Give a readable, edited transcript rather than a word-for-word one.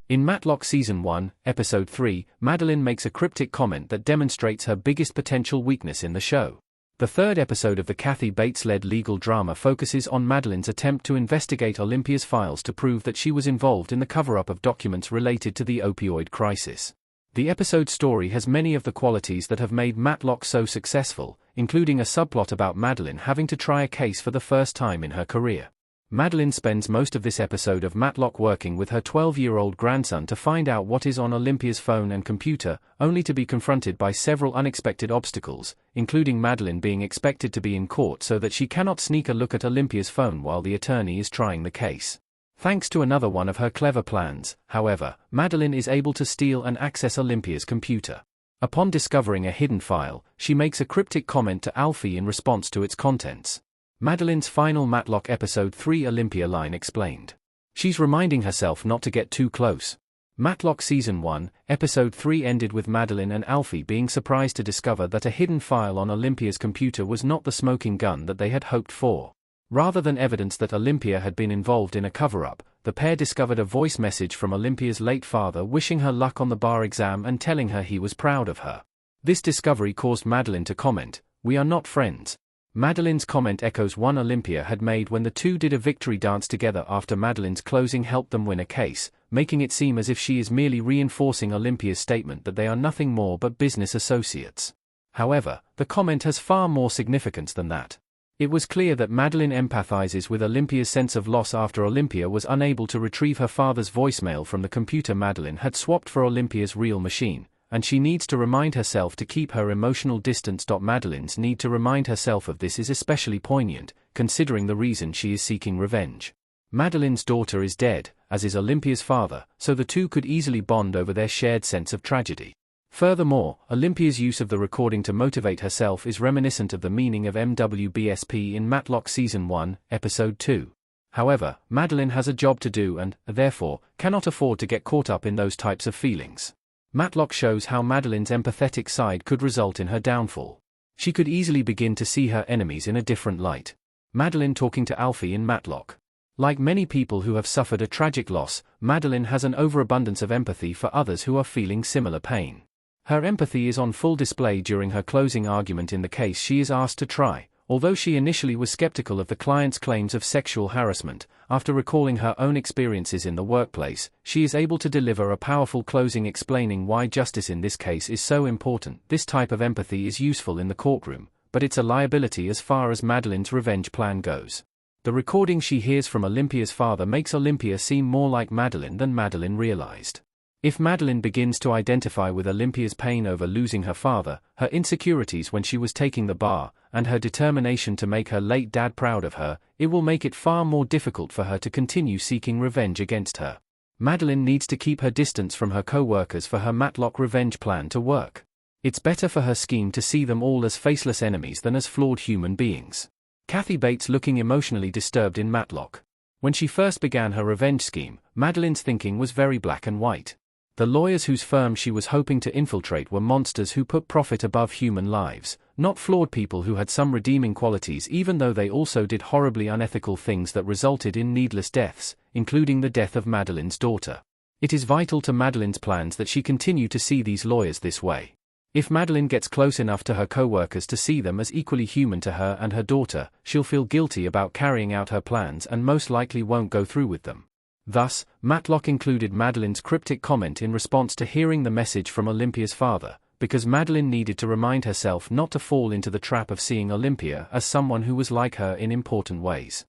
In Matlock Season 1, Episode 3, Madeline makes a cryptic comment that demonstrates her biggest potential weakness in the show. The third episode of the Kathy Bates-led legal drama focuses on Madeline's attempt to investigate Olympia's files to prove that she was involved in the cover-up of documents related to the opioid crisis. The episode's story has many of the qualities that have made Matlock so successful, including a subplot about Madeline having to try a case for the first time in her career. Madeline spends most of this episode of Matlock working with her 12-year-old grandson to find out what is on Olympia's phone and computer, only to be confronted by several unexpected obstacles, including Madeline being expected to be in court so that she cannot sneak a look at Olympia's phone while the attorney is trying the case. Thanks to another one of her clever plans, however, Madeline is able to steal and access Olympia's computer. Upon discovering a hidden file, she makes a cryptic comment to Alfie in response to its contents. Madeline's final Matlock Episode 3 Olympia line explained. She's reminding herself not to get too close. Matlock Season 1, Episode 3 ended with Madeline and Alfie being surprised to discover that a hidden file on Olympia's computer was not the smoking gun that they had hoped for. Rather than evidence that Olympia had been involved in a cover-up, the pair discovered a voice message from Olympia's late father wishing her luck on the bar exam and telling her he was proud of her. This discovery caused Madeline to comment, "We are not friends." Madeline's comment echoes one Olympia had made when the two did a victory dance together after Madeline's closing helped them win a case, making it seem as if she is merely reinforcing Olympia's statement that they are nothing more but business associates. However, the comment has far more significance than that. It was clear that Madeline empathizes with Olympia's sense of loss after Olympia was unable to retrieve her father's voicemail from the computer Madeline had swapped for Olympia's real machine, and she needs to remind herself to keep her emotional distance. Madeline's need to remind herself of this is especially poignant, considering the reason she is seeking revenge. Madeline's daughter is dead, as is Olympia's father, so the two could easily bond over their shared sense of tragedy. Furthermore, Olympia's use of the recording to motivate herself is reminiscent of the meaning of MWBSP in Matlock Season 1, Episode 2. However, Madeline has a job to do and, therefore, cannot afford to get caught up in those types of feelings. Matlock shows how Madeline's empathetic side could result in her downfall. She could easily begin to see her enemies in a different light. Madeline talking to Alfie in Matlock. Like many people who have suffered a tragic loss, Madeline has an overabundance of empathy for others who are feeling similar pain. Her empathy is on full display during her closing argument in the case she is asked to try. Although she initially was skeptical of the client's claims of sexual harassment, after recalling her own experiences in the workplace, she is able to deliver a powerful closing explaining why justice in this case is so important. This type of empathy is useful in the courtroom, but it's a liability as far as Madeline's revenge plan goes. The recording she hears from Olympia's father makes Olympia seem more like Madeline than Madeline realized. If Madeline begins to identify with Olympia's pain over losing her father, her insecurities when she was taking the bar, and her determination to make her late dad proud of her, it will make it far more difficult for her to continue seeking revenge against her. Madeline needs to keep her distance from her co-workers for her Matlock revenge plan to work. It's better for her scheme to see them all as faceless enemies than as flawed human beings. Kathy Bates looking emotionally disturbed in Matlock. When she first began her revenge scheme, Madeline's thinking was very black and white. The lawyers whose firm she was hoping to infiltrate were monsters who put profit above human lives, not flawed people who had some redeeming qualities even though they also did horribly unethical things that resulted in needless deaths, including the death of Madeline's daughter. It is vital to Madeline's plans that she continue to see these lawyers this way. If Madeline gets close enough to her co-workers to see them as equally human to her and her daughter, she'll feel guilty about carrying out her plans and most likely won't go through with them. Thus, Matlock included Madeline's cryptic comment in response to hearing the message from Olympia's father, because Madeline needed to remind herself not to fall into the trap of seeing Olympia as someone who was like her in important ways.